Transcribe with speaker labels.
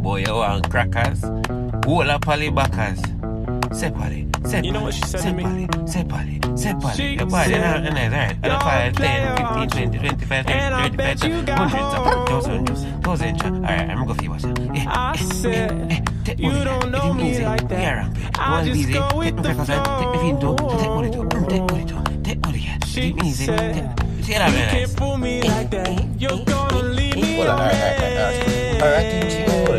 Speaker 1: Boy, you want crackers? Whole of polybackers. Sepali.
Speaker 2: You know what she said to me?
Speaker 1: Sepali.
Speaker 2: She
Speaker 1: Your body,
Speaker 2: said,
Speaker 1: right?
Speaker 2: "You're
Speaker 1: 5, 10,
Speaker 2: player
Speaker 1: 15, 20, 25, 30,
Speaker 2: and I
Speaker 1: 35,
Speaker 2: bet you got
Speaker 1: hundreds of thousands. Alright, I'm gonna go for you.
Speaker 2: I said, you don't know me like that. I just go with the flow.
Speaker 1: Take money.
Speaker 2: She said,
Speaker 1: See
Speaker 2: you can't fool me like that. You're gonna leave me
Speaker 3: Alright,
Speaker 2: on red.
Speaker 3: I think she